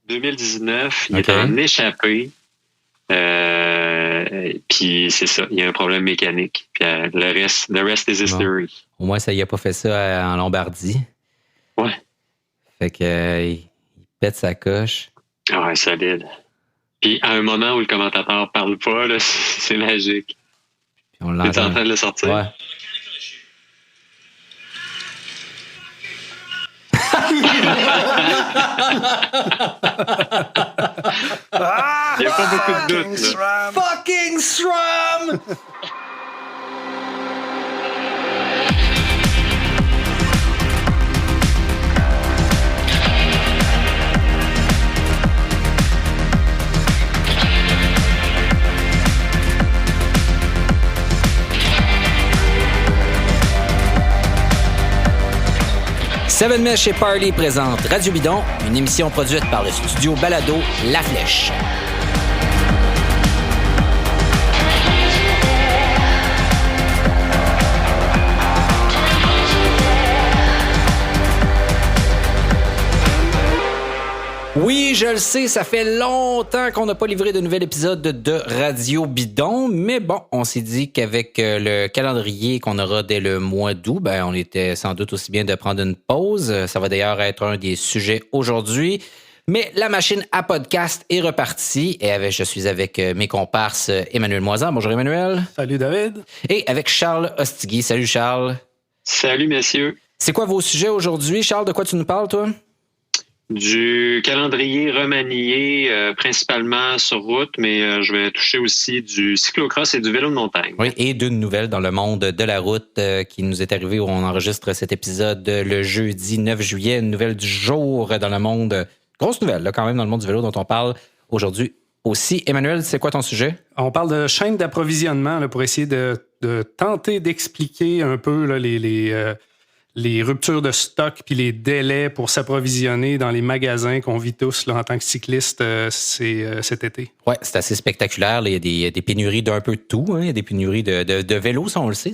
2019, il est en échappé. Puis c'est ça, il y a un problème mécanique. Puis le reste is history. Bon. Au moins, ça y a pas fait ça en Lombardie. Ouais. Fait que il pète sa coche. Ouais, solide. Puis à un moment où le commentateur parle pas, là, c'est magique. Puis on l'entend. Tu es en train de le sortir? Ouais. Il n'y a pas beaucoup de doute. Fucking SRAM! Seven Mesh et Parley présente Radio Bidon, une émission produite par le studio Balado La Flèche. Oui, je le sais, ça fait longtemps qu'on n'a pas livré de nouvel épisode de Radio Bidon, mais bon, on s'est dit qu'avec le calendrier qu'on aura dès le mois d'août, ben on était sans doute aussi bien de prendre une pause. Ça va d'ailleurs être un des sujets aujourd'hui. Mais la machine à podcast est repartie et je suis avec mes comparses Emmanuel Moisan. Bonjour Emmanuel. Salut David. Et avec Charles Ostigui. Salut Charles. Salut messieurs. C'est quoi vos sujets aujourd'hui? Charles, de quoi tu nous parles toi? Du calendrier remanié, principalement sur route, mais je vais toucher aussi du cyclocross et du vélo de montagne. Oui, et d'une nouvelle dans le monde de la route qui nous est arrivée où on enregistre cet épisode le jeudi 9 juillet. Une nouvelle du jour dans le monde, grosse nouvelle là, quand même dans le monde du vélo dont on parle aujourd'hui aussi. Emmanuel, c'est quoi ton sujet? On parle de chaîne d'approvisionnement là, pour essayer de tenter d'expliquer un peu là, les ruptures de stock puis les délais pour s'approvisionner dans les magasins qu'on vit tous là, en tant que cycliste cet été. Oui, c'est assez spectaculaire. Là. Il y a des pénuries d'un peu de tout. Hein. Il y a des pénuries de vélos, ça, on le sait.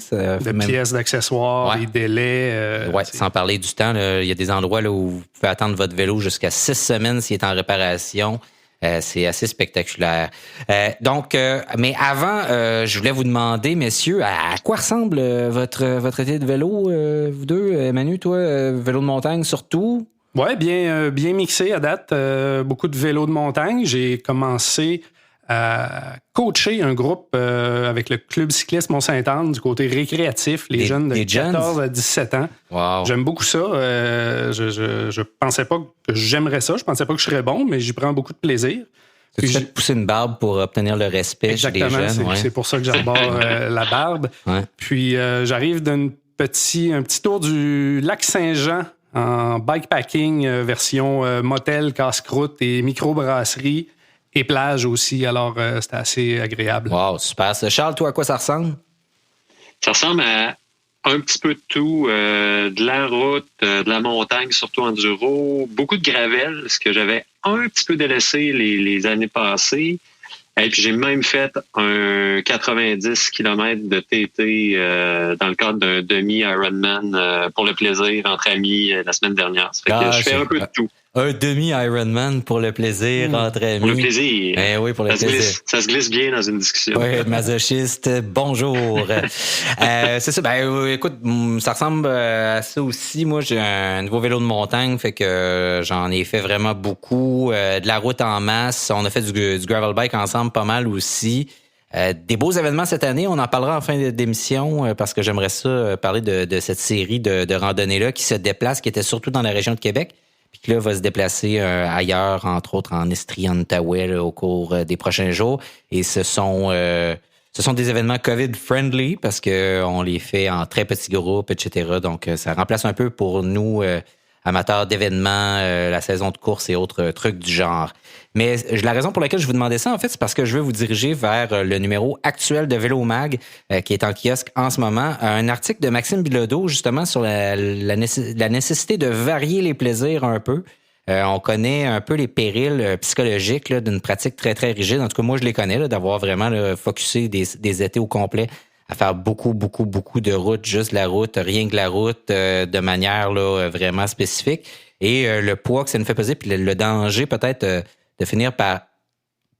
Pièces, d'accessoires, les délais. Oui, sans parler du temps. Là, il y a des endroits là, où vous pouvez attendre votre vélo jusqu'à 6 semaines s'il est en réparation. C'est assez spectaculaire. Mais avant, je voulais vous demander, messieurs, à quoi ressemble votre été de vélo, vous deux? Manu, toi, vélo de montagne surtout? Oui, bien mixé à date. Beaucoup de vélos de montagne. J'ai commencé à coacher un groupe avec le Club cycliste Mont-Sainte-Anne du côté récréatif, les jeunes de 14 à 17 ans. Wow. J'aime beaucoup ça. Je pensais pas que j'aimerais ça. Je pensais pas que je serais bon, mais j'y prends beaucoup de plaisir. Tu fais pousser une barbe pour obtenir le respect exactement, chez les jeunes. C'est pour ça que j'arbore la barbe. Ouais. Puis j'arrive d'un petit tour du lac Saint-Jean en bikepacking version motel, casse-croûte et microbrasserie. Et plage aussi, alors c'était assez agréable. Wow, super. Charles, toi, à quoi ça ressemble? Ça ressemble à un petit peu de tout, de la route, de la montagne, surtout enduro, beaucoup de gravel, ce que j'avais un petit peu délaissé les années passées. Et puis j'ai même fait un 90 km de TT dans le cadre d'un demi-Ironman pour le plaisir entre amis la semaine dernière. Ça fait que je fais un peu de tout. Un demi-Ironman pour le plaisir entre amis. Pour le plaisir. Oui, pour le plaisir. Ça se glisse bien dans une discussion. Oui, masochiste, bonjour. C'est ça. Écoute, ça ressemble à ça aussi. Moi, j'ai un nouveau vélo de montagne, fait que j'en ai fait vraiment beaucoup. De la route en masse. On a fait du gravel bike ensemble pas mal aussi. Des beaux événements cette année. On en parlera en fin d'émission parce que j'aimerais ça parler de cette série de randonnées-là qui se déplace, qui était surtout dans la région de Québec. Puis que là, va se déplacer ailleurs, entre autres en Estrie, en Outaouais, là, au cours des prochains jours. Et ce sont des événements COVID-friendly parce qu'on les fait en très petits groupes, etc. Donc, ça remplace un peu pour nous, amateurs d'événements, la saison de course et autres trucs du genre. Mais la raison pour laquelle je vous demandais ça, en fait, c'est parce que je veux vous diriger vers le numéro actuel de Vélo Mag, qui est en kiosque en ce moment. Un article de Maxime Bilodeau, justement, sur la nécessité de varier les plaisirs un peu. On connaît un peu les périls psychologiques là, d'une pratique très, très rigide. En tout cas, moi, je les connais, là, d'avoir vraiment là, focusé des étés au complet à faire beaucoup de route, juste la route, rien que la route, de manière là, vraiment spécifique. et le poids que ça nous fait peser, puis le danger peut-être de finir par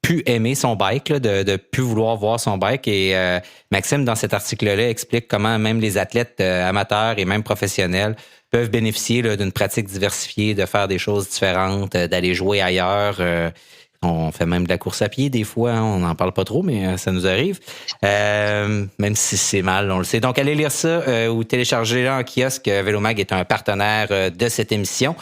plus aimer son bike, là, de plus vouloir voir son bike. Et Maxime, dans cet article-là, explique comment même les athlètes amateurs et même professionnels peuvent bénéficier là, d'une pratique diversifiée, de faire des choses différentes, d'aller jouer ailleurs. On fait même de la course à pied des fois, hein, on n'en parle pas trop, mais ça nous arrive. Même si c'est mal, on le sait. Donc, allez lire ça ou téléchargez-le en kiosque. Vélomag est un partenaire de cette émission.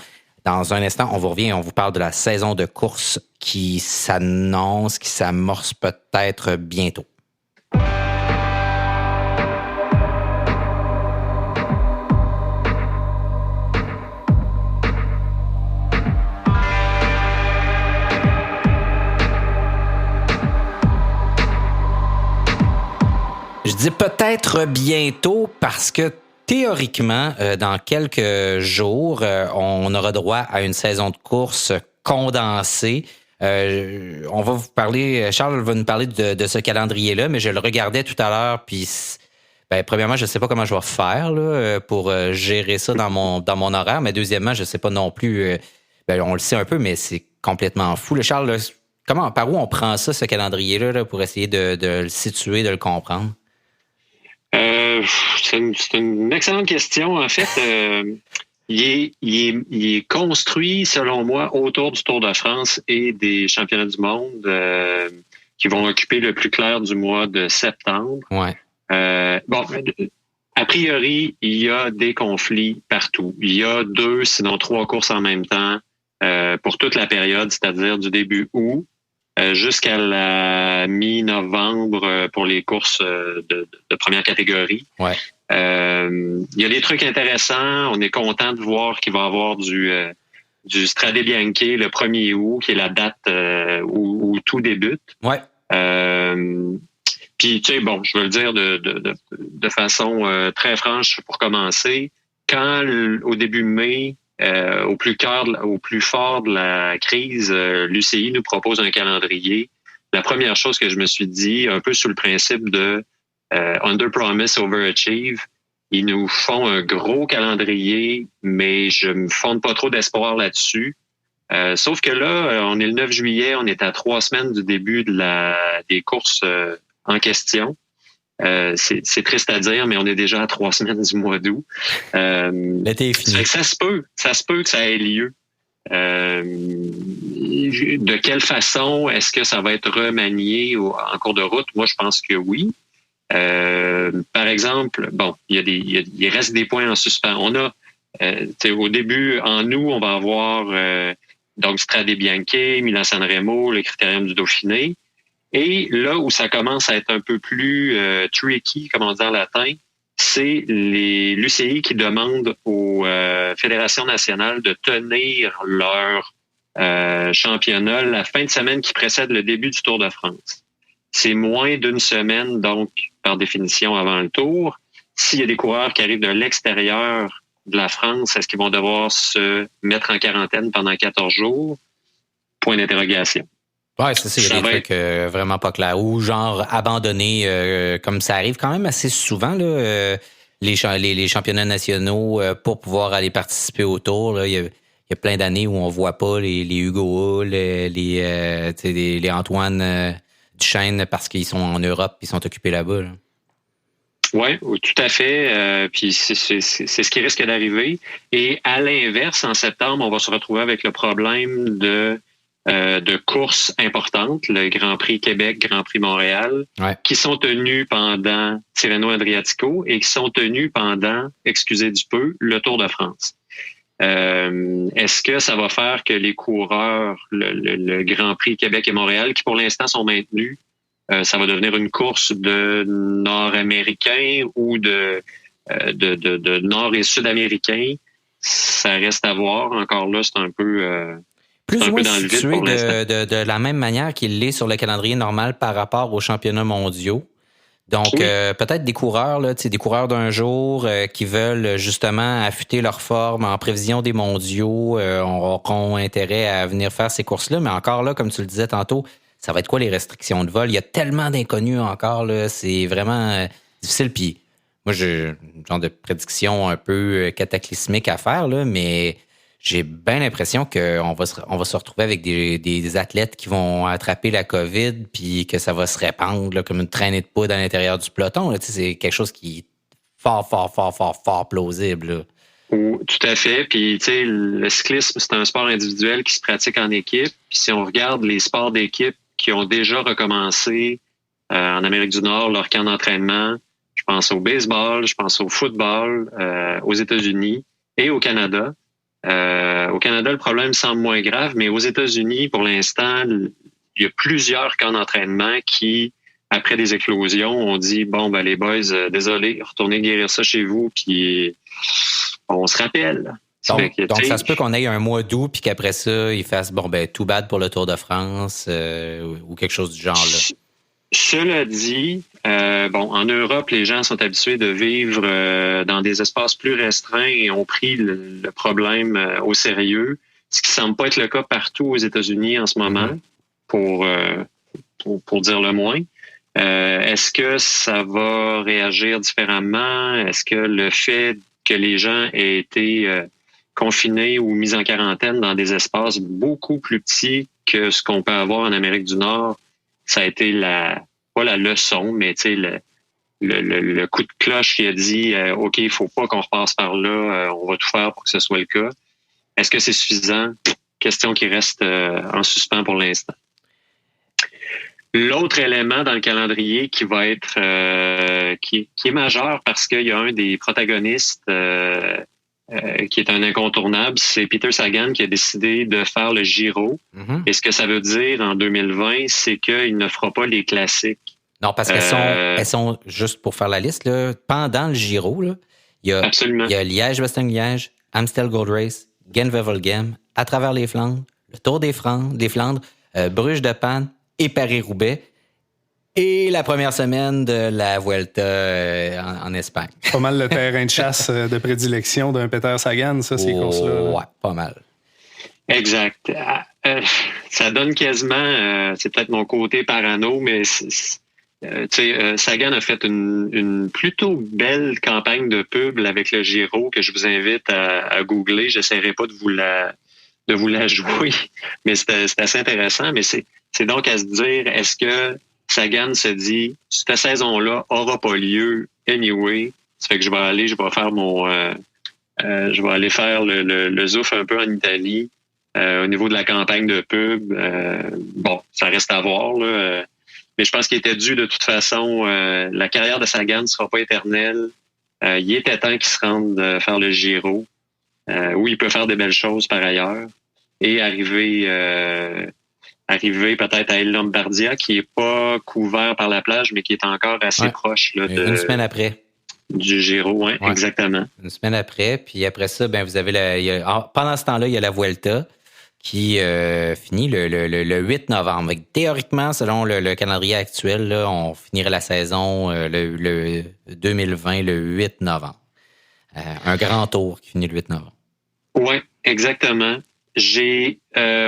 Dans un instant, on vous revient et on vous parle de la saison de course qui s'annonce, qui s'amorce peut-être bientôt. Je dis peut-être bientôt parce que théoriquement, dans quelques jours, on aura droit à une saison de course condensée. On va vous parler, Charles va nous parler de ce calendrier-là, mais je le regardais tout à l'heure, puis premièrement, je ne sais pas comment je vais faire là, pour gérer ça dans mon horaire, mais deuxièmement, je ne sais pas non plus, on le sait un peu, mais c'est complètement fou. Là, Charles, là, par où on prend ça, ce calendrier-là, là, pour essayer de le situer, de le comprendre? C'est une excellente question. En fait, il est construit, selon moi, autour du Tour de France et des championnats du monde qui vont occuper le plus clair du mois de septembre. Ouais. A priori, il y a des conflits partout. Il y a 2, sinon 3 courses en même temps pour toute la période, c'est-à-dire du début août jusqu'à la mi-novembre pour les courses de première catégorie. Ouais. Il y a des trucs intéressants. On est content de voir qu'il va y avoir du Strade Bianche le 1er août, qui est la date où tout débute. Ouais. Puis, tu sais, bon, je veux le dire de façon très franche pour commencer. Quand, au début mai, au plus fort de la crise, l'UCI nous propose un calendrier. La première chose que je me suis dit, un peu sous le principe de under promise, overachieve, ils nous font un gros calendrier, mais je me fonde pas trop d'espoir là-dessus. Sauf que là, on est le 9 juillet, on est à 3 semaines du début des courses en question. C'est triste à dire, mais on est déjà à 3 semaines du mois d'août. L'été est fini. Ça se peut que ça ait lieu. De quelle façon est-ce que ça va être remanié en cours de route? Moi, je pense que oui. Par exemple, bon, il reste des points en suspens. On a, au début, en août, on va avoir donc Strade Bianche, Milan-San Remo, le Critérium du Dauphiné. Et là où ça commence à être un peu plus tricky, comme on dit en latin, c'est l'UCI qui demande aux fédérations nationales de tenir leur championnat la fin de semaine qui précède le début du Tour de France. C'est moins d'une semaine, donc, par définition, avant le Tour. S'il y a des coureurs qui arrivent de l'extérieur de la France, est-ce qu'ils vont devoir se mettre en quarantaine pendant 14 jours? Point d'interrogation. Oui, c'est ça. Il y a des trucs vraiment pas clairs. Ou genre abandonner, comme ça arrive quand même assez souvent, là, les championnats nationaux pour pouvoir aller participer au Tour. Là, il y a plein d'années où on voit pas les Hugo Hull, les Antoine Duchesne parce qu'ils sont en Europe et ils sont occupés là-bas. Là. Oui, tout à fait. Puis c'est ce qui risque d'arriver. Et à l'inverse, en septembre, on va se retrouver avec le problème de courses importantes, le Grand Prix Québec, Grand Prix Montréal, qui sont tenus pendant Tirreno-Adriatico et qui sont tenus pendant, excusez du peu, le Tour de France. Est-ce que ça va faire que les coureurs, le Grand Prix Québec et Montréal, qui pour l'instant sont maintenus, ça va devenir une course de Nord-Américains ou de Nord- et Sud-Américains? Ça reste à voir. Encore là, c'est un peu... plus ou moins situé de la même manière qu'il l'est sur le calendrier normal par rapport aux championnats mondiaux. Donc, peut-être des coureurs, là, des coureurs d'un jour qui veulent justement affûter leur forme en prévision des mondiaux, auront intérêt à venir faire ces courses-là. Mais encore là, comme tu le disais tantôt, ça va être quoi les restrictions de vol? Il y a tellement d'inconnus encore, là, c'est vraiment difficile. Puis moi, j'ai un genre de prédiction un peu cataclysmique à faire, là, mais j'ai bien l'impression qu'on va se retrouver avec des athlètes qui vont attraper la COVID puis que ça va se répandre là, comme une traînée de poudre à l'intérieur du peloton. Là. C'est quelque chose qui est fort plausible. Là. Tout à fait. Puis, tu sais, le cyclisme, c'est un sport individuel qui se pratique en équipe. Puis, si on regarde les sports d'équipe qui ont déjà recommencé en Amérique du Nord, leur camp d'entraînement, je pense au baseball, je pense au football, aux États-Unis et au Canada. Au Canada, le problème semble moins grave, mais aux États-Unis, pour l'instant, il y a plusieurs camps d'entraînement qui, après des éclosions, ont dit, bon, ben les boys, désolé, retournez guérir ça chez vous, puis on se rappelle. Donc ça se peut qu'on ait un mois d'août, puis qu'après ça, ils fassent, bon, ben tout bad pour le Tour de France ou quelque chose du genre-là. Cela dit, en Europe, les gens sont habitués de vivre dans des espaces plus restreints et ont pris le problème au sérieux, ce qui semble pas être le cas partout aux États-Unis en ce moment, pour dire le moins. Est-ce que ça va réagir différemment? Est-ce que le fait que les gens aient été confinés ou mis en quarantaine dans des espaces beaucoup plus petits que ce qu'on peut avoir en Amérique du Nord, ça a été pas la leçon, mais tu sais, le coup de cloche qui a dit OK, il faut pas qu'on repasse par là, on va tout faire pour que ce soit le cas. Est-ce que c'est suffisant? Question qui reste en suspens pour l'instant. L'autre élément dans le calendrier qui va être qui est majeur parce qu'il y a un des protagonistes qui est un incontournable, c'est Peter Sagan qui a décidé de faire le Giro. Mm-hmm. Et ce que ça veut dire en 2020, c'est qu'il ne fera pas les classiques. Non, parce qu'elles sont, juste pour faire la liste, là, pendant le Giro, là, il y a Liège-Bastogne-Liège, Amstel Gold Race, Gent-Wevelgem, à travers les Flandres, le Tour des Flandres, Bruges de Panne et Paris-Roubaix. Et la première semaine de la Vuelta en Espagne. Pas mal le terrain de chasse de prédilection d'un Peter Sagan, ça, ces courses-là. Là. Ouais, pas mal. Exact. Ça donne quasiment, c'est peut-être mon côté parano, mais Sagan a fait une plutôt belle campagne de pub avec le Giro que je vous invite à googler. J'essaierai pas de vous la jouer, mais c'est assez intéressant. Mais c'est donc à se dire, est-ce que Sagan se dit, cette saison-là aura pas lieu anyway. Ça fait que je vais aller faire le zouf un peu en Italie au niveau de la campagne de pub. Ça reste à voir, là. Mais je pense qu'il était dû de toute façon. La carrière de Sagan ne sera pas éternelle. Il était temps qu'il se rende faire le Giro, où il peut faire des belles choses par ailleurs, et arriver peut-être à El Lombardia, qui est pas couvert par la plage, mais qui est encore assez proche. Là, une semaine après. Du Giro, oui, exactement. Une semaine après. Puis après ça, vous avez pendant ce temps-là, il y a la Vuelta qui finit le 8 novembre. Donc, théoriquement, selon le calendrier actuel, là, on finirait la saison le 2020 le 8 novembre. Un grand tour qui finit le 8 novembre. Oui, exactement. J'ai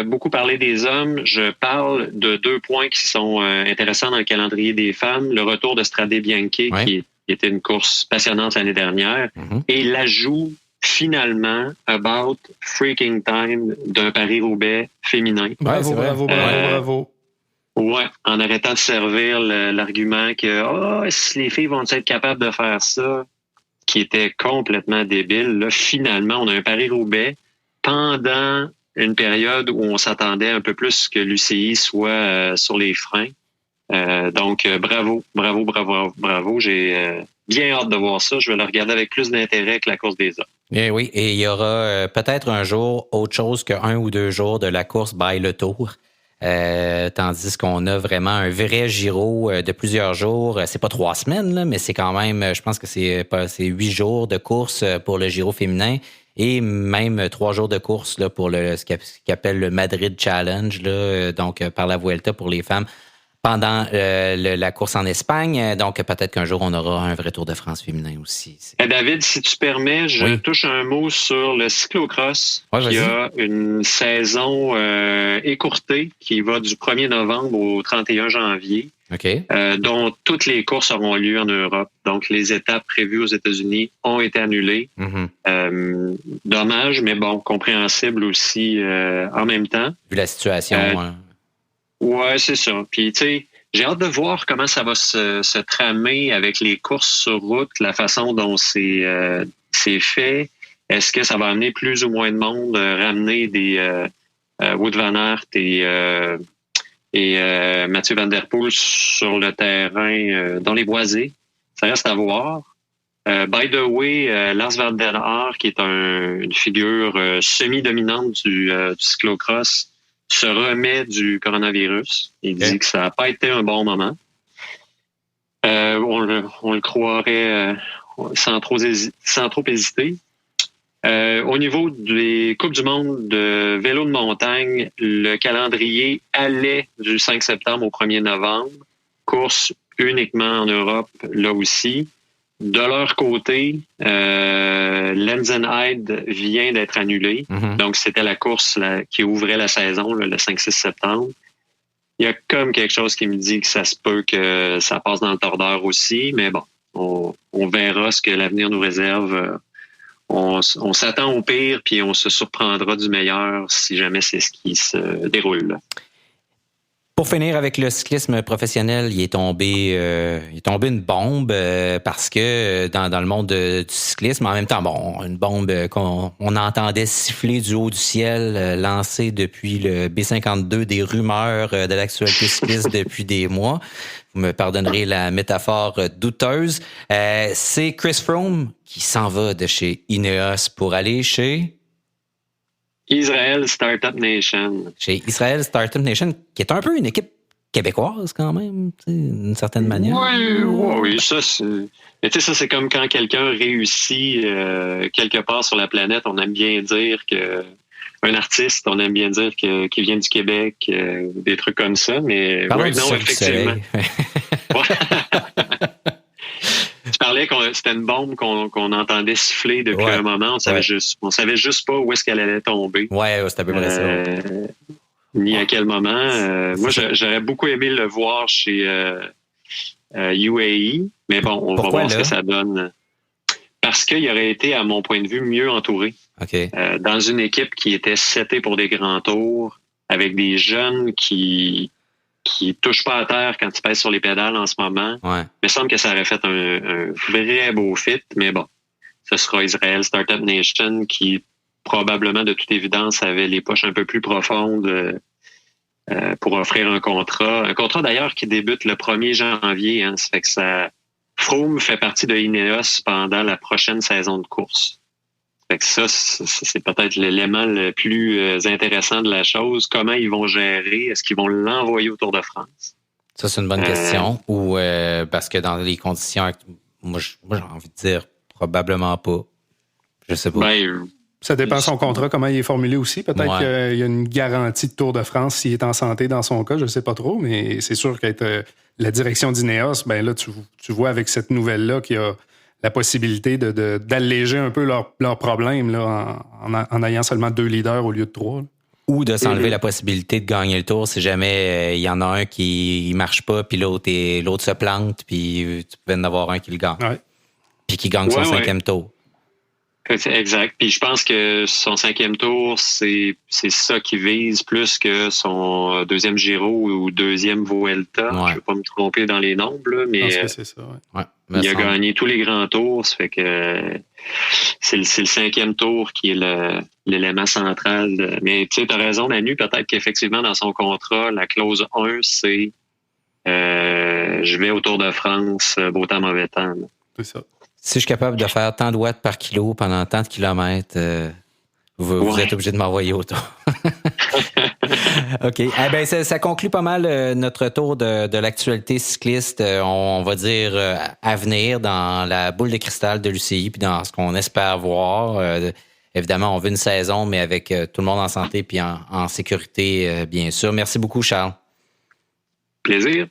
beaucoup parlé des hommes. Je parle de 2 points qui sont intéressants dans le calendrier des femmes. Le retour de Strade Bianche, qui était une course passionnante l'année dernière, et l'ajout finalement About Freaking Time d'un Paris-Roubaix féminin. Bravo. Ouais, en arrêtant de servir l'argument que si les filles vont être capables de faire ça, qui était complètement débile. Là, finalement, on a un Paris-Roubaix pendant une période où on s'attendait un peu plus que l'UCI soit sur les freins. Donc, bravo. J'ai bien hâte de voir ça. Je vais le regarder avec plus d'intérêt que la course des hommes. Et oui, et il y aura peut-être un jour autre chose qu'un ou 2 jours de la course by le Tour. Tandis qu'on a vraiment un vrai Giro de plusieurs jours. C'est pas 3 semaines, là, mais c'est quand même, je pense que c'est 8 jours de course pour le Giro féminin et même 3 jours de course là, pour ce qu'ils appellent le Madrid Challenge, là, donc par la Vuelta pour les femmes pendant la course en Espagne. Donc peut-être qu'un jour, on aura un vrai Tour de France féminin aussi. David, si tu permets, je touche un mot sur le cyclocross. Il y a une saison écourtée qui va du 1er novembre au 31 janvier. dont toutes les courses auront lieu en Europe. Donc, les étapes prévues aux États-Unis ont été annulées. Dommage, mais bon, compréhensible aussi en même temps. Vu la situation. Ouais, c'est ça. Puis, tu sais, j'ai hâte de voir comment ça va se tramer avec les courses sur route, la façon dont c'est fait. Est-ce que ça va amener plus ou moins de monde, ramener des Wout van Aert et Mathieu Van Der Poel sur le terrain dans les boisés? Ça reste à voir. By the way, Lars Van Der Haar, qui est une figure semi-dominante du cyclocross, se remet du coronavirus. Il dit que ça n'a pas été un bon moment. On le croirait sans trop hésiter. Au niveau des Coupes du monde de vélo de montagne, le calendrier allait du 5 septembre au 1er novembre. Course uniquement en Europe, là aussi. De leur côté, Lenzerheide vient d'être annulé. Donc, c'était la course qui ouvrait la saison, le 5-6 septembre. Il y a comme quelque chose qui me dit que ça se peut que ça passe dans le tordeur aussi, mais bon, on verra ce que l'avenir nous réserve. On s'attend au pire, puis on se surprendra du meilleur si jamais c'est ce qui se déroule là. Pour finir avec le cyclisme professionnel, il est tombé une bombe parce que dans le monde du cyclisme, en même temps, bon, une bombe qu'on entendait siffler du haut du ciel, lancée depuis le B52 des rumeurs de l'actualité cycliste depuis des mois. Vous me pardonnerez la métaphore douteuse. C'est Chris Froome qui s'en va de chez Ineos pour aller chez Israel Startup Nation. Chez Israel Startup Nation, qui est un peu une équipe québécoise quand même, d'une certaine manière. Oui, ça c'est... Mais tu sais, ça c'est comme quand quelqu'un réussit quelque part sur la planète, on aime bien dire que un artiste, on aime bien dire qu'il vient du Québec, des trucs comme ça, mais non, effectivement. Tu parlais que c'était une bombe qu'on entendait siffler depuis un moment. On savait juste pas où est-ce qu'elle allait tomber. Ouais, c'était à peu près ça. Ni à quel moment. Moi, j'aurais beaucoup aimé le voir chez UAE, mais bon, on va voir ce que ça donne. Parce qu'il aurait été, à mon point de vue, mieux entouré. Dans une équipe qui était setée pour des grands tours, avec des jeunes qui touchent pas à terre quand ils pèsent sur les pédales en ce moment. Il me semble que ça aurait fait un vrai beau fit, mais bon, ce sera Israel Startup Nation qui, probablement, de toute évidence, avait les poches un peu plus profondes pour offrir un contrat. Un contrat, d'ailleurs, qui débute le 1er janvier. Hein, ça fait que Froome fait partie de Ineos pendant la prochaine saison de course. Fait que ça, c'est peut-être l'élément le plus intéressant de la chose. Comment ils vont gérer? Est-ce qu'ils vont l'envoyer au Tour de France? Ça, c'est une bonne question. Ou parce que dans les conditions... Moi, j'ai envie de dire probablement pas. Je sais pas. Ça dépend de son contrat, comment il est formulé aussi. Peut-être qu'il y a une garantie de Tour de France s'il est en santé dans son cas. Je ne sais pas trop, mais c'est sûr qu'être la direction d'Ineos, là, tu vois avec cette nouvelle-là qu'il y a la possibilité d'alléger un peu leurs problèmes là, en ayant seulement 2 leaders au lieu de 3. Là. Ou de s'enlever la possibilité de gagner le Tour si jamais il y en a un qui ne marche pas, puis l'autre se plante, puis tu peux en avoir un qui le gagne. Puis qui gagne son 5e tour. Exact. Puis je pense que son 5e tour, c'est ça qui vise plus que son 2e Giro ou 2e Vuelta. Je ne vais pas me tromper dans les nombres, là, mais je pense que c'est ça. Il a gagné tous les grands tours. Ça fait que c'est le 5e tour qui est l'élément central. Mais tu sais, tu as raison, Manu, peut-être qu'effectivement, dans son contrat, la clause 1, c'est je vais au Tour de France, beau temps, mauvais temps. Là. C'est ça. Si je suis capable de faire tant de watts par kilo pendant tant de kilomètres, vous êtes obligé de m'envoyer autour. OK. Ça conclut pas mal notre tour de l'actualité cycliste, on va dire, à venir dans la boule de cristal de l'UCI puis dans ce qu'on espère voir. Évidemment, on veut une saison, mais avec tout le monde en santé puis en sécurité, bien sûr. Merci beaucoup, Charles. Plaisir.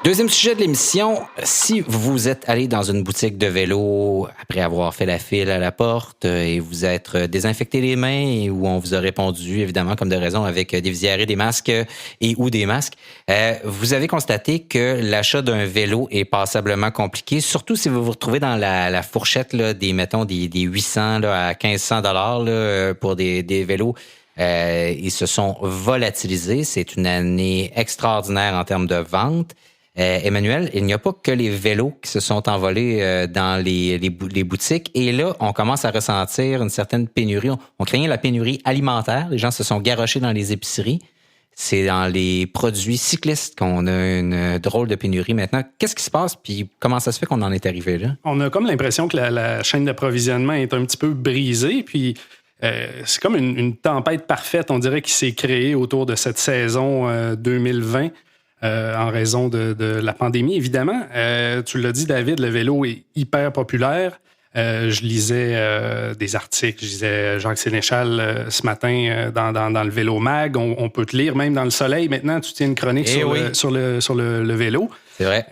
Deuxième sujet de l'émission, si vous êtes allé dans une boutique de vélo après avoir fait la file à la porte et vous êtes désinfecté les mains et où on vous a répondu, évidemment, comme de raison, avec des visières et des masques et ou des masques, vous avez constaté que l'achat d'un vélo est passablement compliqué, surtout si vous vous retrouvez dans la fourchette là, des 800 là, à 1500 $ pour des vélos. Ils se sont volatilisés. C'est une année extraordinaire en termes de vente. Emmanuel, il n'y a pas que les vélos qui se sont envolés dans les boutiques. Et là, on commence à ressentir une certaine pénurie. On craignait la pénurie alimentaire. Les gens se sont garochés dans les épiceries. C'est dans les produits cyclistes qu'on a une drôle de pénurie maintenant. Qu'est-ce qui se passe? Puis comment ça se fait qu'on en est arrivé là? On a comme l'impression que la chaîne d'approvisionnement est un petit peu brisée. Puis c'est comme une tempête parfaite, on dirait, qui s'est créée autour de cette saison 2020. En raison de la pandémie, évidemment. Tu l'as dit, David, le vélo est hyper populaire. Je lisais des articles, je lisais Jacques Sénéchal ce matin dans le Vélo Mag. On peut te lire même dans Le Soleil. Maintenant, tu tiens une chronique sur le vélo. C'est vrai.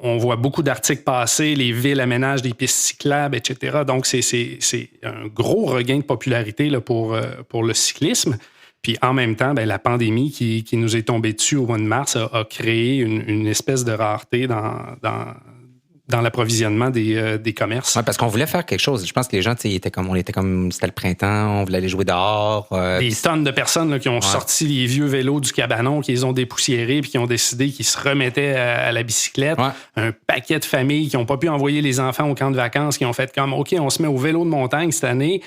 On voit beaucoup d'articles passer, les villes aménagent des pistes cyclables, etc. Donc, c'est un gros regain de popularité là, pour le cyclisme. Puis en même temps, la pandémie qui nous est tombée dessus au mois de mars a créé une espèce de rareté dans l'approvisionnement des commerces. Oui, parce qu'on voulait faire quelque chose. Je pense que les gens, c'était le printemps, on voulait aller jouer dehors. Des tonnes de personnes là, qui ont sorti les vieux vélos du cabanon, qui les ont dépoussiérés, puis qui ont décidé qu'ils se remettaient à la bicyclette. Ouais. Un paquet de familles qui n'ont pas pu envoyer les enfants au camp de vacances, qui ont fait comme, OK, on se met au vélo de montagne cette année.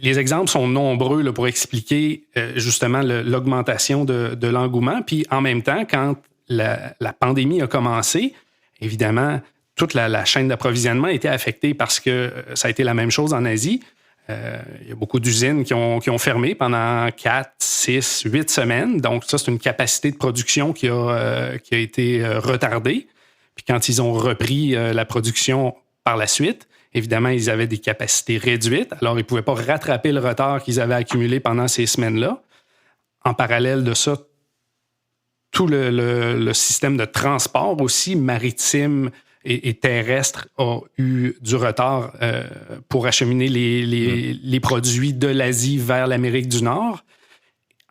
Les exemples sont nombreux là, pour expliquer justement l'augmentation de l'engouement. Puis en même temps, quand la pandémie a commencé, évidemment, toute la chaîne d'approvisionnement a été affectée parce que ça a été la même chose en Asie. Il y a beaucoup d'usines qui ont fermé pendant 4, 6, 8 semaines. Donc ça, c'est une capacité de production qui a été retardée. Puis quand ils ont repris la production par la suite, évidemment, ils avaient des capacités réduites, alors ils ne pouvaient pas rattraper le retard qu'ils avaient accumulé pendant ces semaines-là. En parallèle de ça, tout le système de transport aussi, maritime et terrestre, a eu du retard pour acheminer les produits de l'Asie vers l'Amérique du Nord.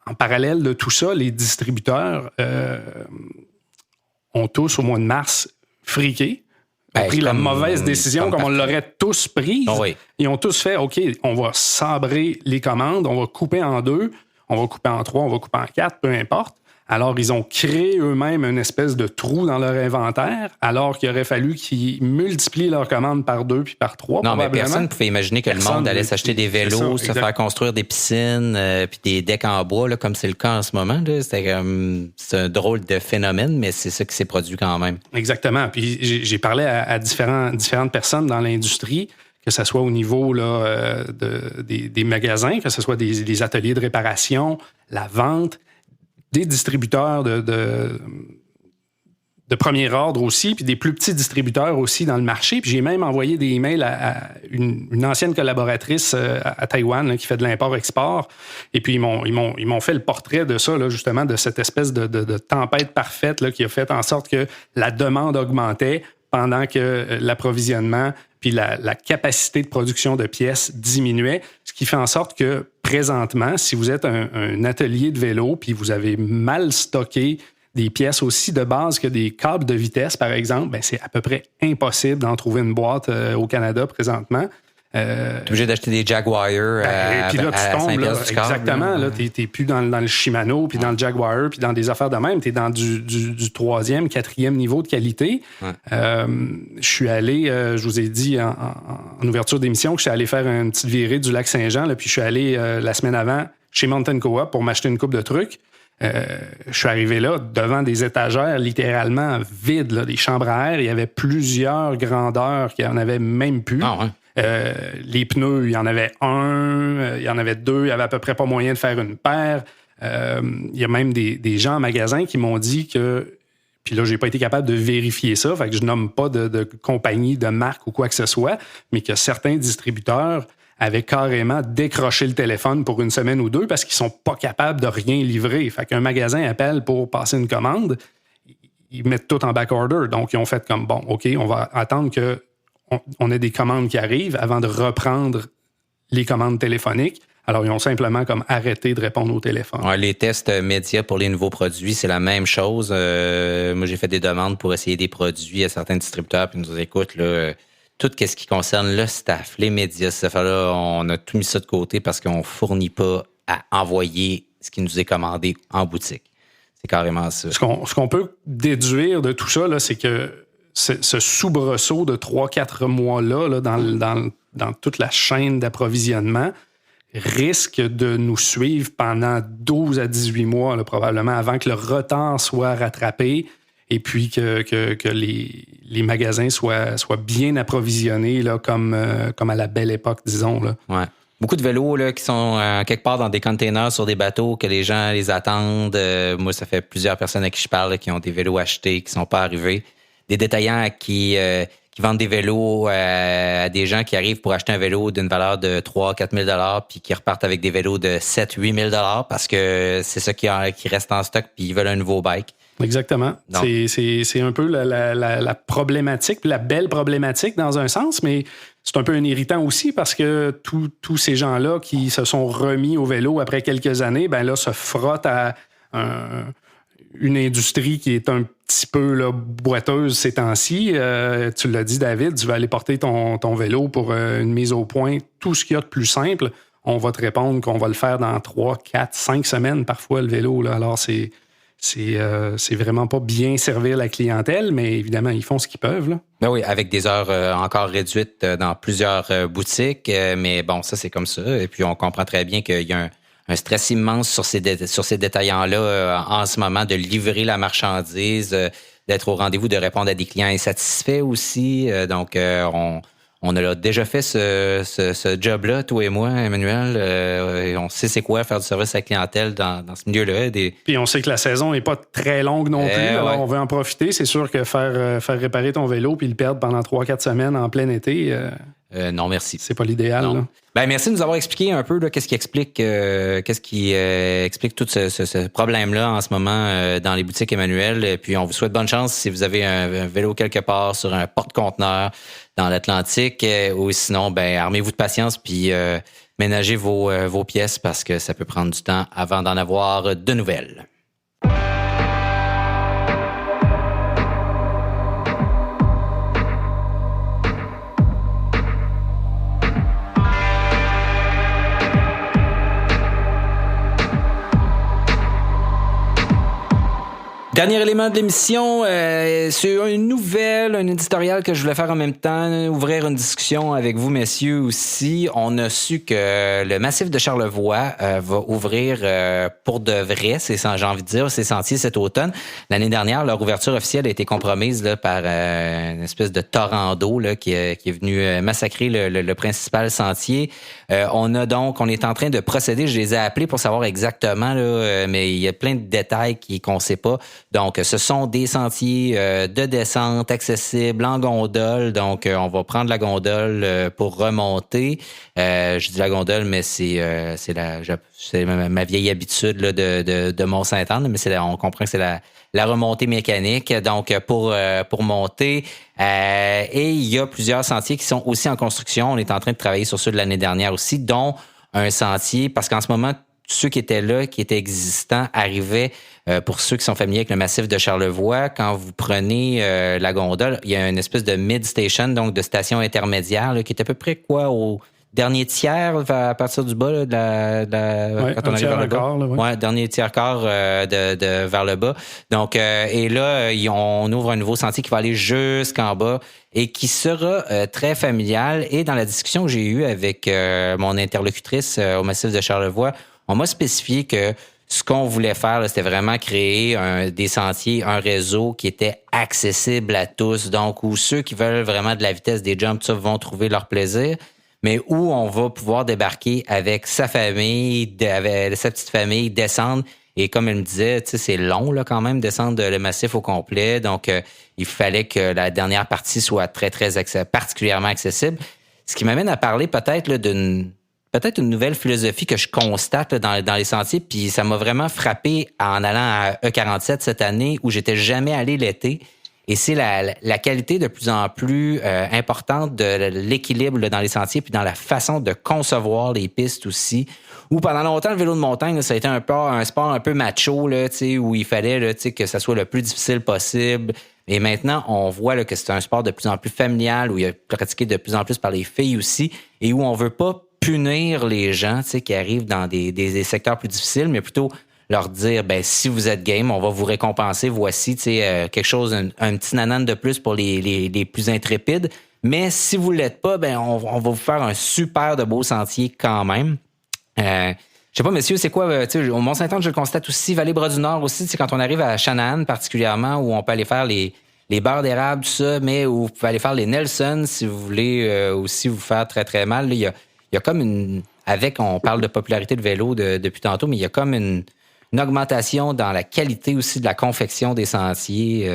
En parallèle de tout ça, les distributeurs ont tous, au mois de mars, friqué. Ont pris la mauvaise décision comme on l'aurait tous prise. Oh oui. Ils ont tous fait, OK, on va sabrer les commandes, on va couper en 2, on va couper en 3, on va couper en 4, peu importe. Alors, ils ont créé eux-mêmes une espèce de trou dans leur inventaire, alors qu'il aurait fallu qu'ils multiplient leurs commandes par 2 puis par 3. Non, mais personne ne pouvait imaginer que le monde allait s'acheter des vélos, se faire construire des piscines, puis des decks en bois, là, comme c'est le cas en ce moment. Là. C'est un drôle de phénomène, mais c'est ça qui s'est produit quand même. Exactement. Puis j'ai parlé à différentes personnes dans l'industrie, que ce soit au niveau là, des magasins, que ce soit des ateliers de réparation, la vente, des distributeurs de premier ordre aussi, puis des plus petits distributeurs aussi dans le marché. Puis j'ai même envoyé des emails à une ancienne collaboratrice à Taïwan là, qui fait de l'import-export. Et puis ils m'ont fait le portrait de ça, là, justement, de cette espèce de tempête parfaite là, qui a fait en sorte que la demande augmentait pendant que l'approvisionnement puis la capacité de production de pièces diminuait, ce qui fait en sorte que présentement, si vous êtes un atelier de vélo puis vous avez mal stocké des pièces aussi de base que des câbles de vitesse, par exemple, c'est à peu près impossible d'en trouver une boîte au Canada présentement. T'es obligé d'acheter des Jaguar puis là, tu tombes, là, exactement. Là, t'es plus dans le Shimano, puis dans le Jaguar, puis dans des affaires de même. T'es dans du 3e, 4e niveau de qualité. Ouais. Je suis allé, je vous ai dit en ouverture d'émission que je suis allé faire une petite virée du lac Saint-Jean, là, puis je suis allé la semaine avant chez Mountain Co-op pour m'acheter une coupe de trucs. Je suis arrivé là devant des étagères littéralement vides, là, des chambres à air. Il y avait plusieurs grandeurs qu'il n'y en avait même plus. Ah ouais. Les pneus, il y en avait un, il y en avait deux, il y avait à peu près pas moyen de faire une paire. Il y a même des gens en magasin qui m'ont dit que, puis là, j'ai pas été capable de vérifier ça, fait que je nomme pas de compagnie, de marque ou quoi que ce soit, mais que certains distributeurs avaient carrément décroché le téléphone pour une semaine ou deux parce qu'ils sont pas capables de rien livrer. Fait qu'un magasin appelle pour passer une commande ils mettent tout en back-order. Donc, ils ont fait comme, bon, OK, on va attendre qu'on ait des commandes qui arrivent avant de reprendre les commandes téléphoniques. Alors, ils ont simplement comme arrêté de répondre au téléphone. Ouais, les tests médias pour les nouveaux produits, c'est la même chose. Moi, j'ai fait des demandes pour essayer des produits à certains distributeurs, puis ils nous disent, écoute, là, tout ce qui concerne le staff, les médias, cette affaire-là, on a tout mis ça de côté parce qu'on ne fournit pas à envoyer ce qui nous est commandé en boutique. C'est carrément ça. Ce qu'on peut déduire de tout ça, là, c'est que ce soubresaut de 3-4 mois-là, là, dans toute la chaîne d'approvisionnement, risque de nous suivre pendant 12 à 18 mois, là, probablement, avant que le retard soit rattrapé et puis que les magasins soient bien approvisionnés là, comme à la belle époque, disons. Là. Ouais. Beaucoup de vélos là, qui sont quelque part dans des containers sur des bateaux, que les gens les attendent. Moi, ça fait plusieurs personnes à qui je parle là, qui ont des vélos achetés, qui ne sont pas arrivés. Des détaillants qui vendent des vélos à des gens qui arrivent pour acheter un vélo d'une valeur de 3 000 à 4 000 puis qui repartent avec des vélos de 7 000 à 8 000 parce que c'est ça qui reste en stock puis ils veulent un nouveau bike. Exactement. C'est un peu la problématique, la belle problématique dans un sens, mais c'est un peu un irritant aussi parce que tous ces gens-là qui se sont remis au vélo après quelques années, ben là, se frottent à une industrie qui est un petit peu là, boiteuse ces temps-ci. Tu l'as dit, David, tu vas aller porter ton vélo pour une mise au point. Tout ce qu'il y a de plus simple, on va te répondre qu'on va le faire dans 3, 4, 5 semaines parfois, le vélo. Là. Alors, c'est vraiment pas bien servir la clientèle, mais évidemment, ils font ce qu'ils peuvent. Là. Ben oui, avec des heures encore réduites dans plusieurs boutiques, mais bon, ça, c'est comme ça. Et puis, on comprend très bien qu'il y a un stress immense sur ces détaillants-là en ce moment, de livrer la marchandise, d'être au rendez-vous, de répondre à des clients insatisfaits aussi. Donc, on a déjà fait ce job-là, toi et moi, Emmanuel. On sait c'est quoi faire du service à la clientèle dans ce milieu-là. Puis on sait que la saison n'est pas très longue non plus. Alors on veut en profiter. C'est sûr que faire réparer ton vélo puis le perdre pendant 3-4 semaines en plein été... non, merci. C'est pas l'idéal. Là. Ben, merci de nous avoir expliqué un peu là, qu'est-ce qui explique tout ce problème-là en ce moment dans les boutiques Emmanuel. Puis on vous souhaite bonne chance si vous avez un vélo quelque part sur un porte-conteneur dans l'Atlantique ou sinon, ben armez-vous de patience puis ménagez vos pièces parce que ça peut prendre du temps avant d'en avoir de nouvelles. Dernier élément de l'émission, c'est un éditorial que je voulais faire en même temps, ouvrir une discussion avec vous, messieurs, aussi. On a su que le massif de Charlevoix va ouvrir pour de vrai, j'ai envie de dire, ses sentiers cet automne. L'année dernière, leur ouverture officielle a été compromise là, par une espèce de torrent d'eau là, qui est venu massacrer le principal sentier. On est en train de procéder, je les ai appelés pour savoir exactement, là, mais il y a plein de détails qu'on ne sait pas. Donc, ce sont des sentiers de descente accessibles en gondole. Donc, on va prendre la gondole pour remonter. Je dis la gondole, mais c'est ma vieille habitude là, de Mont-Sainte-Anne, mais on comprend que c'est la remontée mécanique. Donc, pour monter. Et il y a plusieurs sentiers qui sont aussi en construction. On est en train de travailler sur ceux de l'année dernière aussi, dont un sentier, parce qu'en ce moment, ceux qui étaient là, qui étaient existants, arrivaient, pour ceux qui sont familiers avec le massif de Charlevoix, quand vous prenez la gondole, il y a une espèce de mid-station, donc de station intermédiaire, là, qui est à peu près au dernier tiers à partir du bas, là, quand on arrive vers le bas. Ouais, dernier tiers-quart vers le bas. Donc, et là, on ouvre un nouveau sentier qui va aller jusqu'en bas et qui sera très familial. Et dans la discussion que j'ai eue avec mon interlocutrice au massif de Charlevoix, on m'a spécifié que ce qu'on voulait faire, là, c'était vraiment créer des sentiers, un réseau qui était accessible à tous, donc où ceux qui veulent vraiment de la vitesse des jumps, ça, vont trouver leur plaisir, mais où on va pouvoir débarquer avec sa famille, avec sa petite famille, descendre. Et comme elle me disait, tu sais, c'est long là quand même, descendre le massif au complet, donc il fallait que la dernière partie soit très, très particulièrement accessible. Ce qui m'amène à parler peut-être là, d'une peut-être une nouvelle philosophie que je constate là, dans les sentiers, puis ça m'a vraiment frappé en allant à E47 cette année où j'étais jamais allé l'été. Et c'est la qualité de plus en plus importante de l'équilibre là, dans les sentiers, puis dans la façon de concevoir les pistes aussi. Où pendant longtemps, le vélo de montagne, là, ça a été un sport un peu macho, là, où il fallait là, que ça soit le plus difficile possible. Et maintenant, on voit là, que c'est un sport de plus en plus familial, où il est pratiqué de plus en plus par les filles aussi, et où on veut pas punir les gens qui arrivent dans des secteurs plus difficiles, mais plutôt leur dire, ben si vous êtes game, on va vous récompenser. Voici quelque chose, un petit nanane de plus pour les plus intrépides. Mais si vous l'êtes pas, ben on va vous faire un super de beau sentier quand même. Je sais pas, messieurs, c'est quoi, au Mont-Saint-Anne, je le constate aussi, Vallée-Bras-du-Nord aussi, c'est quand on arrive à Shanahan particulièrement, où on peut aller faire les beurres d'érable, tout ça, mais où vous pouvez aller faire les Nelson si vous voulez aussi vous faire très, très mal. Là, il y a comme on parle de popularité de vélo depuis tantôt, mais il y a comme une augmentation dans la qualité aussi de la confection des sentiers.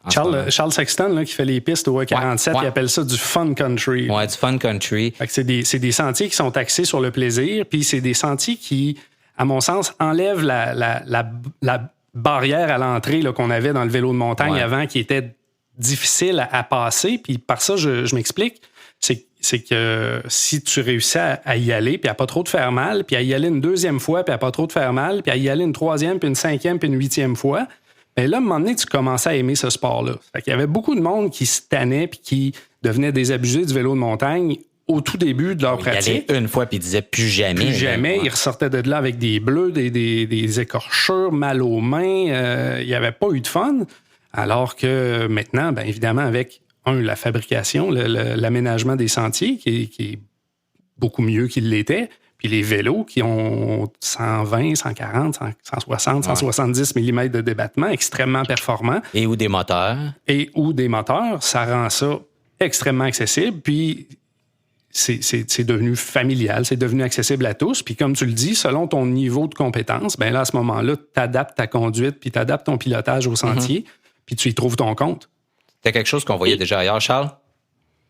Charles Sexton, là, qui fait les pistes au E47, il appelle ça du fun country. Ouais, du fun country. Fait que c'est des sentiers qui sont axés sur le plaisir, puis c'est des sentiers qui, à mon sens, enlèvent la barrière à l'entrée là, qu'on avait dans le vélo de montagne avant, qui était difficile à passer. Puis par ça, je m'explique. C'est que si tu réussis à y aller, puis à pas trop te faire mal, puis à y aller une deuxième fois, puis à pas trop te faire mal, puis à y aller une troisième, puis une cinquième, puis une huitième fois, bien là, à un moment donné, tu commençais à aimer ce sport-là. Fait qu'il y avait beaucoup de monde qui se tannait puis qui devenait des abusés du vélo de montagne au tout début de leur pratique. Il allait une fois puis il disait plus jamais. Plus jamais. Ils ressortaient de là avec des bleus, des écorchures, mal aux mains. Il n'y avait pas eu de fun. Alors que maintenant, bien évidemment, avec la fabrication, l'aménagement des sentiers qui est beaucoup mieux qu'il l'était, puis les vélos qui ont 120, 140, 160, 170 mm de débattement, extrêmement performants. Et ou des moteurs. Ça rend ça extrêmement accessible. Puis c'est devenu familial, c'est devenu accessible à tous. Puis comme tu le dis, selon ton niveau de compétence, bien là, à ce moment-là, tu adaptes ta conduite, puis tu adaptes ton pilotage au sentier, puis tu y trouves ton compte. C'est quelque chose qu'on voyait déjà ailleurs, Charles?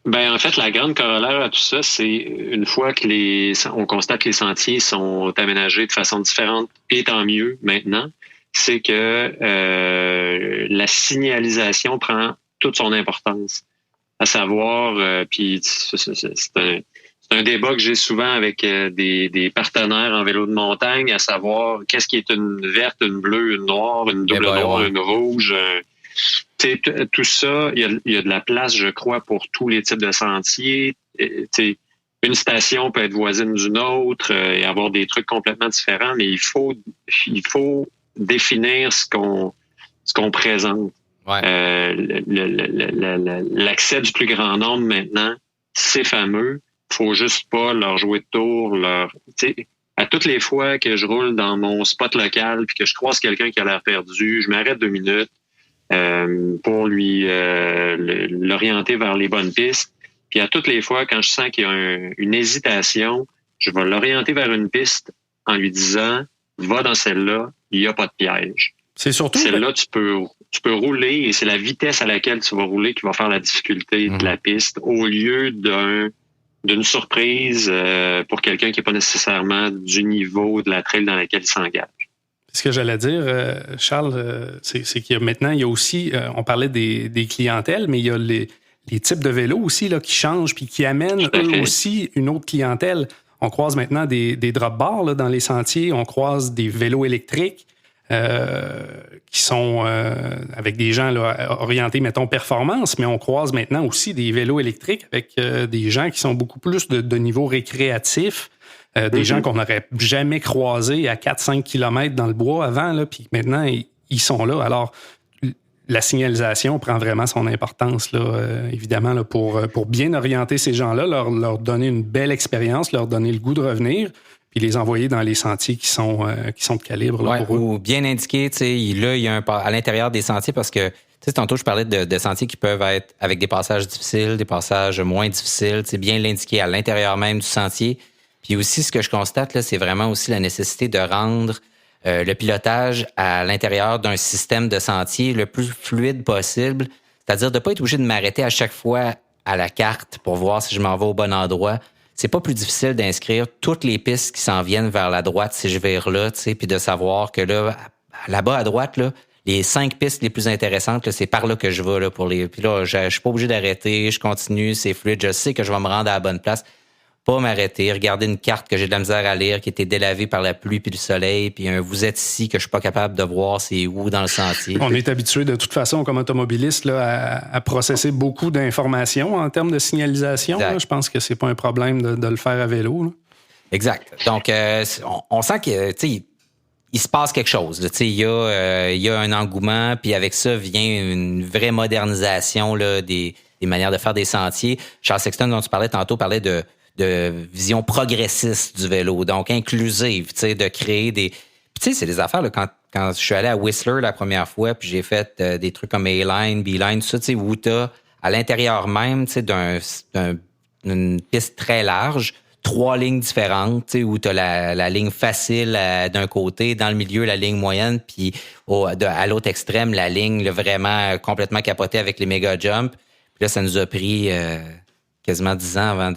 Ben en fait, la grande corollaire à tout ça, c'est une fois que on constate que les sentiers sont aménagés de façon différente, et tant mieux maintenant, c'est que la signalisation prend toute son importance. À savoir, puis c'est un débat que j'ai souvent avec des partenaires en vélo de montagne, à savoir qu'est-ce qui est une verte, une bleue, une noire, une double noire, une rouge. Tout ça, il y a de la place, je crois, pour tous les types de sentiers. Une station peut être voisine d'une autre et avoir des trucs complètement différents, mais il faut définir ce qu'on présente. Ouais. L'accès du plus grand nombre maintenant, c'est fameux. Faut juste pas leur jouer de tour. À toutes les fois que je roule dans mon spot local puis que je croise quelqu'un qui a l'air perdu, je m'arrête 2 minutes. Pour lui l'orienter vers les bonnes pistes. Puis à toutes les fois, quand je sens qu'il y a une hésitation, je vais l'orienter vers une piste en lui disant « Va dans celle-là, il n'y a pas de piège. » C'est surtout celle-là, tu peux rouler et c'est la vitesse à laquelle tu vas rouler qui va faire la difficulté de la piste au lieu d'une surprise pour quelqu'un qui n'est pas nécessairement du niveau de la trail dans laquelle il s'engage. Ce que j'allais dire, Charles, c'est qu'il y a maintenant, il y a aussi, on parlait des clientèles, mais il y a les types de vélos aussi là, qui changent puis qui amènent eux aussi une autre clientèle. On croise maintenant des drop bars là, dans les sentiers, on croise des vélos électriques qui sont avec des gens là, orientés, mettons, performance, mais on croise maintenant aussi des vélos électriques avec des gens qui sont beaucoup plus de niveau récréatif. Des gens qu'on n'aurait jamais croisés à 4-5 km dans le bois avant, là, puis maintenant, ils sont là. Alors, la signalisation prend vraiment son importance, là, évidemment, là, pour bien orienter ces gens-là, leur donner une belle expérience, leur donner le goût de revenir, puis les envoyer dans les sentiers qui sont de calibre là, pour eux. Ou bien indiqué, tu sais, là, il y a à l'intérieur des sentiers, parce que, tu sais, tantôt, je parlais de sentiers qui peuvent être avec des passages difficiles, des passages moins difficiles, tu sais, bien l'indiquer à l'intérieur même du sentier. Puis aussi, ce que je constate, là, c'est vraiment aussi la nécessité de rendre le pilotage à l'intérieur d'un système de sentier le plus fluide possible. C'est-à-dire de ne pas être obligé de m'arrêter à chaque fois à la carte pour voir si je m'en vais au bon endroit. c'est pas plus difficile d'inscrire toutes les pistes qui s'en viennent vers la droite si je vais là, tu sais, puis de savoir que là-bas à droite, là, les 5 pistes les plus intéressantes, là, c'est par là que je vais là, pour les. Puis là, je suis pas obligé d'arrêter, je continue, c'est fluide, je sais que je vais me rendre à la bonne place. Pas m'arrêter, regarder une carte que j'ai de la misère à lire, qui était délavée par la pluie puis le soleil, puis un vous êtes ici que je suis pas capable de voir c'est où dans le sentier. On est habitué de toute façon comme automobiliste là, à processer beaucoup d'informations en termes de signalisation. Là. Je pense que c'est pas un problème de le faire à vélo. Là. Exact. Donc, on sent que il se passe quelque chose. Il y a un engouement, puis avec ça vient une vraie modernisation là, des manières de faire des sentiers. Charles Sexton, dont tu parlais tantôt, parlait de vision progressiste du vélo, donc inclusive, de créer des... Puis tu sais, c'est des affaires, là, quand je suis allé à Whistler la première fois, puis j'ai fait des trucs comme A-Line, B-Line, tout ça, tu sais, où t'as, à l'intérieur même, tu sais, d'une piste très large, 3 lignes différentes, tu sais, où t'as la ligne facile d'un côté, dans le milieu, la ligne moyenne, puis à l'autre extrême, la ligne là, vraiment complètement capotée avec les méga jumps. Puis là, ça nous a pris... quasiment 10 ans avant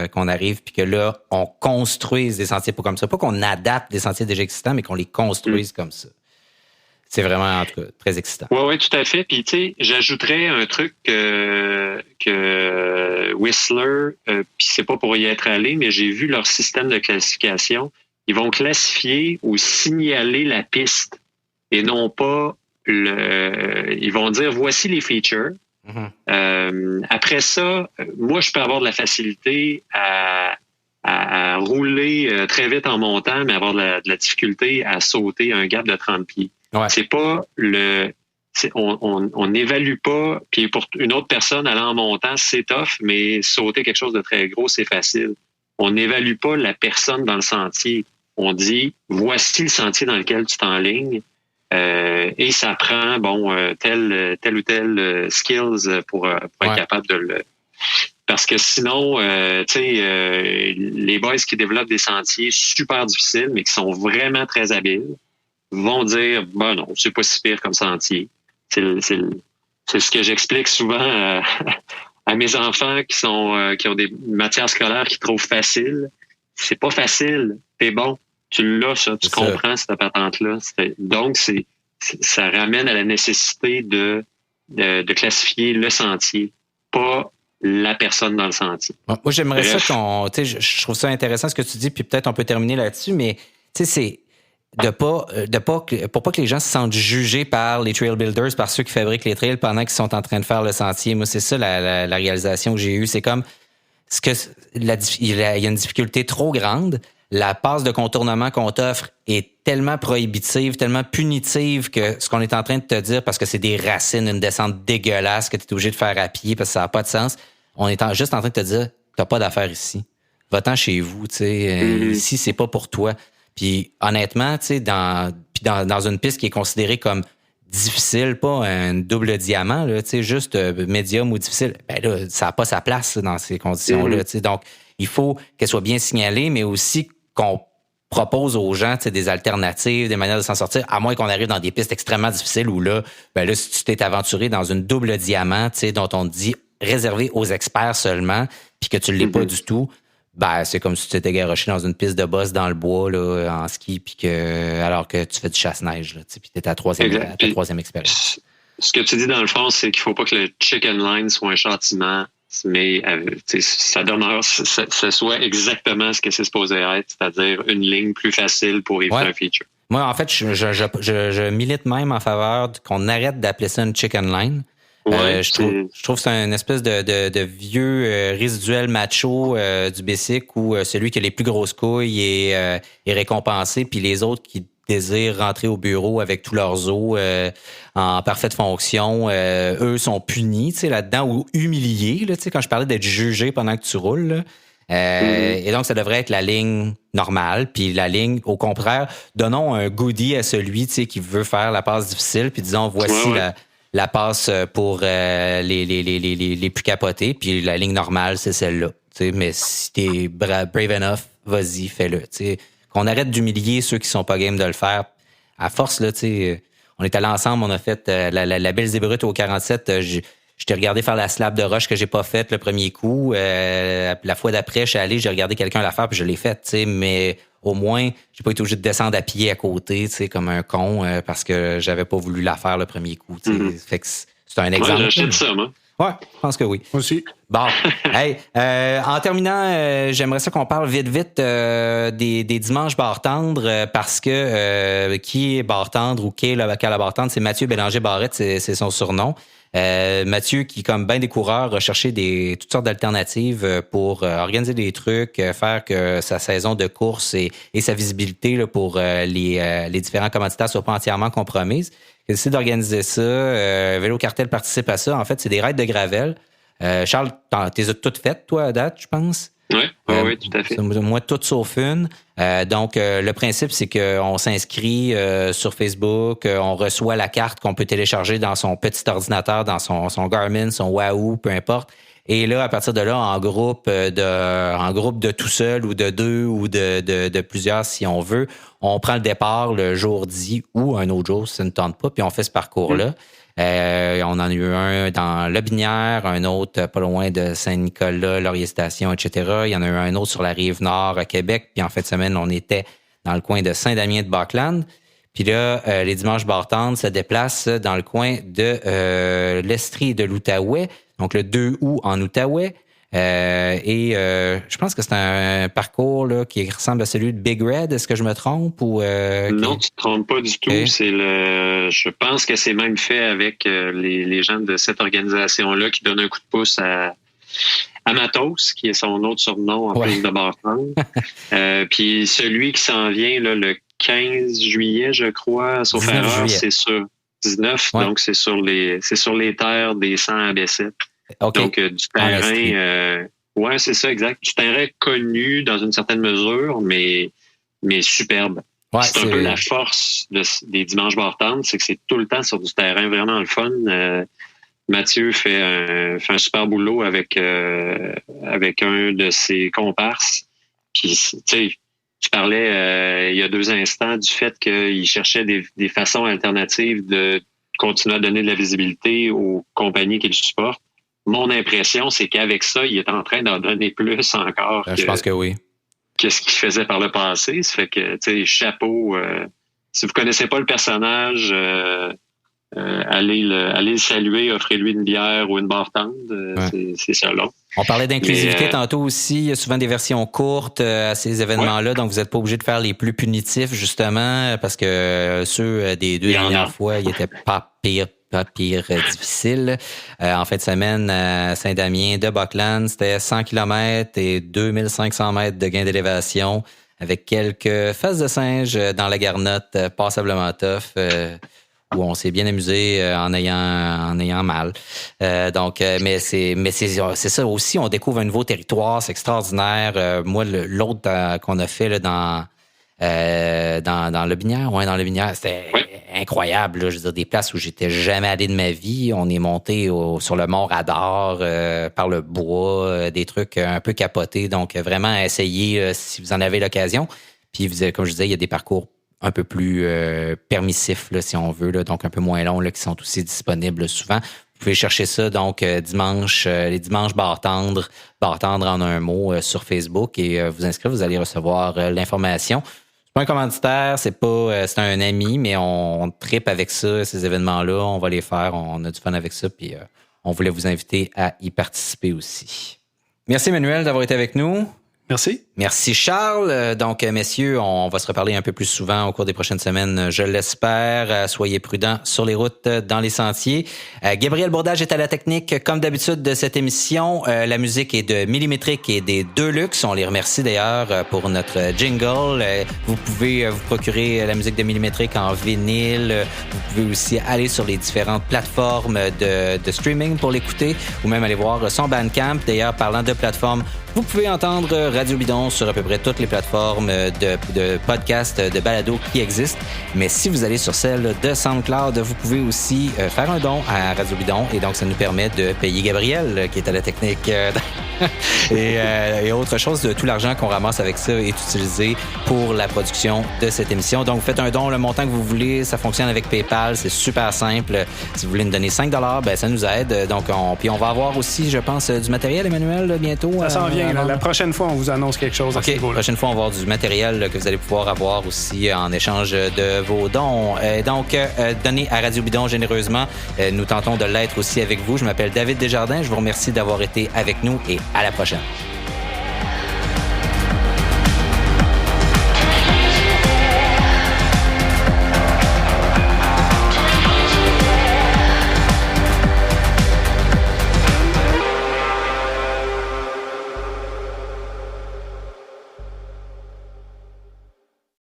qu'on arrive, puis que là, on construise des sentiers pas comme ça. Pas qu'on adapte des sentiers déjà existants, mais qu'on les construise comme ça. C'est vraiment, en tout cas, très excitant. Oui, tout à fait. Puis, tu sais, j'ajouterais un truc que Whistler, puis c'est pas pour y être allé, mais j'ai vu leur système de classification. Ils vont classifier ou signaler la piste et non pas ils vont dire voici les features. Après ça, moi, je peux avoir de la facilité à rouler très vite en montant, mais avoir de la difficulté à sauter un gap de 30 pieds. Ouais. C'est pas on n'évalue pas, puis pour une autre personne aller en montant, c'est tough, mais sauter quelque chose de très gros, c'est facile. On n'évalue pas la personne dans le sentier. On dit, voici le sentier dans lequel tu t'enlignes. Et ça prend tel ou tel skills pour être capable de le... Parce que sinon, les boys qui développent des sentiers super difficiles, mais qui sont vraiment très habiles, vont dire, non, c'est pas si pire comme sentier. C'est ce que j'explique souvent à mes enfants qui ont des matières scolaires qu'ils trouvent faciles. C'est pas facile, t'es bon. Tu l'as, ça, tu comprends cette patente-là. Donc, ça ramène à la nécessité de classifier le sentier, pas la personne dans le sentier. Moi, j'aimerais ça qu'on... Je trouve ça intéressant ce que tu dis, puis peut-être on peut terminer là-dessus, mais c'est pour pas que les gens se sentent jugés par les trail builders, par ceux qui fabriquent les trails pendant qu'ils sont en train de faire le sentier. Moi, c'est ça la réalisation que j'ai eue. C'est comme il y a une difficulté trop grande. La passe de contournement qu'on t'offre est tellement prohibitive, tellement punitive que ce qu'on est en train de te dire, parce que c'est des racines, une descente dégueulasse que tu es obligé de faire à pied parce que ça n'a pas de sens, on est juste en train de te dire, t'as pas d'affaires ici. Va-t'en chez vous, tu sais. Ici, c'est pas pour toi. Puis honnêtement, tu sais, dans une piste qui est considérée comme difficile, pas un double diamant, là, tu sais, juste médium ou difficile, ben là, ça n'a pas sa place dans ces conditions-là, tu sais. Donc, il faut qu'elle soit bien signalée, mais aussi qu'on propose aux gens des alternatives, des manières de s'en sortir, à moins qu'on arrive dans des pistes extrêmement difficiles où là, si tu t'es aventuré dans une double diamant, dont on te dit réservé aux experts seulement, puis que tu ne l'es pas du tout, c'est comme si tu t'étais garoché dans une piste de bosse dans le bois là, en ski, puis alors que tu fais du chasse-neige, puis tu es à ta troisième expérience. Ce que tu dis dans le fond, c'est qu'il ne faut pas que le chicken line soit un châtiment, mais ça demeure, ce soit exactement ce que c'est supposé être, c'est-à-dire une ligne plus facile pour éviter un feature. Moi, en fait, je milite même en faveur qu'on arrête d'appeler ça une chicken line. Je trouve que c'est une espèce de vieux résiduel macho du bicycle où celui qui a les plus grosses couilles est récompensé, puis les autres qui désirent rentrer au bureau avec tous leurs os en parfaite fonction, eux sont punis là-dedans ou humiliés. Là, quand je parlais d'être jugé pendant que tu roules. Et donc, ça devrait être la ligne normale. Puis la ligne, au contraire, donnons un goodie à celui qui veut faire la passe difficile. Puis disons, voici la passe pour les plus capotés. Puis la ligne normale, c'est celle-là. Mais si t'es brave enough, vas-y, fais-le. Qu'on arrête d'humilier ceux qui sont pas game de le faire. À force, là, on est allés ensemble, on a fait la Belle Zébrute au 47. Je Je t'ai regardé faire la slab de roche que j'ai pas faite le premier coup. La fois d'après, je suis allé, j'ai regardé quelqu'un la faire puis je l'ai faite, tu sais, mais au moins, j'ai pas été obligé de descendre à pied à côté, tu sais, comme un con, parce que j'avais pas voulu la faire le premier coup, tu sais. Fait que c'est un exemple. Ouais, j'achète ça, moi. Ouais, je pense que oui. Aussi. Bon, hey, en terminant, j'aimerais ça qu'on parle vite des dimanches Bartendre parce que qui est Bartendre ou qui est le local à Bartendre, c'est Mathieu Bélanger-Barrette, c'est son surnom. Mathieu qui, comme bien des coureurs, a cherché toutes sortes d'alternatives pour organiser des trucs, faire que sa saison de course et sa visibilité là, pour les différents commanditaires soient pas entièrement compromises. Il a décidé d'organiser ça. Vélo Cartel participe à ça. En fait, c'est des raids de gravel. Charles, t'es toutes faites, toi, à date, je pense? Oui, tout à fait. Moi, toutes sauf une. Donc, le principe, c'est qu'on s'inscrit sur Facebook, on reçoit la carte qu'on peut télécharger dans son petit ordinateur, dans son Garmin, son Wahoo, peu importe. Et là, à partir de là, en groupe de tout seul ou de deux ou de plusieurs, si on veut, on prend le départ le jour dit ou un autre jour si ça ne tente pas, puis on fait ce parcours-là. On en a eu un dans Lobinière, un autre pas loin de Saint-Nicolas, Laurier-Station, etc. Il y en a eu un autre sur la Rive-Nord à Québec. Puis en fin de semaine, on était dans le coin de Saint-Damien-de-Bacland. Puis là, les dimanches Bartendre se déplacent dans le coin de l'Estrie et de l'Outaouais, donc le 2 août en Outaouais. Je pense que c'est un parcours là, qui ressemble à celui de Big Red. Est-ce que je me trompe? Non, tu te trompes pas du tout. Okay. Je pense que c'est même fait avec les gens de cette organisation-là qui donnent un coup de pouce à Matos, qui est son autre surnom en plus de Bartendre. Puis celui qui s'en vient là, le 15 juillet, je crois, sauf erreur, c'est sur 19, donc c'est sur les terres des 100 à Bessette. Okay. Donc, du terrain, c'est ça, exact. Du terrain connu dans une certaine mesure, mais superbe. Ouais, c'est un peu la force des dimanches Bartendre, c'est que c'est tout le temps sur du terrain vraiment le fun. Mathieu fait un super boulot avec un de ses comparses. Puis, tu sais, tu parlais il y a 2 instants du fait qu'il cherchait des façons alternatives de continuer à donner de la visibilité aux compagnies qu'il supporte. Mon impression, c'est qu'avec ça, il est en train d'en donner plus encore. Je pense que oui. Que ce qu'il faisait par le passé. Ça fait que, tu sais, chapeau. Si vous connaissez pas le personnage, allez le saluer, offrez-lui une bière ou une bartende. C'est ça, là. On parlait d'inclusivité tantôt aussi. Il y a souvent des versions courtes à ces événements-là, donc vous n'êtes pas obligé de faire les plus punitifs, justement, parce que ceux des 2 dernières fois, ils n'étaient pas pire difficile. En fin de semaine, à Saint-Damien de Bacland, c'était 100 km et 2500 mètres de gain d'élévation avec quelques faces de singe dans la garnotte passablement tough où on s'est bien amusé en ayant mal. Mais c'est ça aussi, on découvre un nouveau territoire, c'est extraordinaire. Moi, l'autre qu'on a fait là, dans Lobinière, dans Lobinière, c'était incroyable. Là, je veux dire, des places où j'étais jamais allé de ma vie. On est monté sur le mont Radar, par le bois, des trucs un peu capotés. Donc, vraiment, essayez si vous en avez l'occasion. Puis, comme je disais, il y a des parcours un peu plus permissifs, là, si on veut, là, donc un peu moins longs, là, qui sont aussi disponibles souvent. Vous pouvez chercher ça, donc, les dimanches Bartendre en un mot sur Facebook et vous inscrire, vous allez recevoir l'information. C'est pas un commanditaire, c'est un ami, mais on trippe avec ça, ces événements-là, on va les faire, on a du fun avec ça, puis on voulait vous inviter à y participer aussi. Merci Emmanuel d'avoir été avec nous. Merci. Merci Charles. Donc, messieurs, on va se reparler un peu plus souvent au cours des prochaines semaines, je l'espère. Soyez prudents sur les routes, dans les sentiers. Gabriel Bourdage est à la technique, comme d'habitude, de cette émission. La musique est de Millimétrique et des Deluxe. On les remercie d'ailleurs pour notre jingle. Vous pouvez vous procurer la musique de Millimétrique en vinyle. Vous pouvez aussi aller sur les différentes plateformes de streaming pour l'écouter ou même aller voir son Bandcamp. D'ailleurs, parlant de plateformes, vous pouvez entendre Radio Bidon sur à peu près toutes les plateformes de podcasts, de balado qui existent. Mais si vous allez sur celle de SoundCloud, vous pouvez aussi faire un don à Radio Bidon. Et donc, ça nous permet de payer Gabriel, qui est à la technique. Et autre chose, tout l'argent qu'on ramasse avec ça est utilisé pour la production de cette émission. Donc, faites un don, le montant que vous voulez. Ça fonctionne avec PayPal. C'est super simple. Si vous voulez nous donner 5 $, ça nous aide. Donc, puis on va avoir aussi, je pense, du matériel, Emmanuel, là, bientôt. Ça s'en vient. La prochaine fois, on vous annonce quelque chose à ce niveau-là. La prochaine fois, on va avoir du matériel là, que vous allez pouvoir avoir aussi en échange de vos dons. Donc, donnez à Radio Bidon généreusement. Nous tentons de l'être aussi avec vous. Je m'appelle David Desjardins. Je vous remercie d'avoir été avec nous et à la prochaine.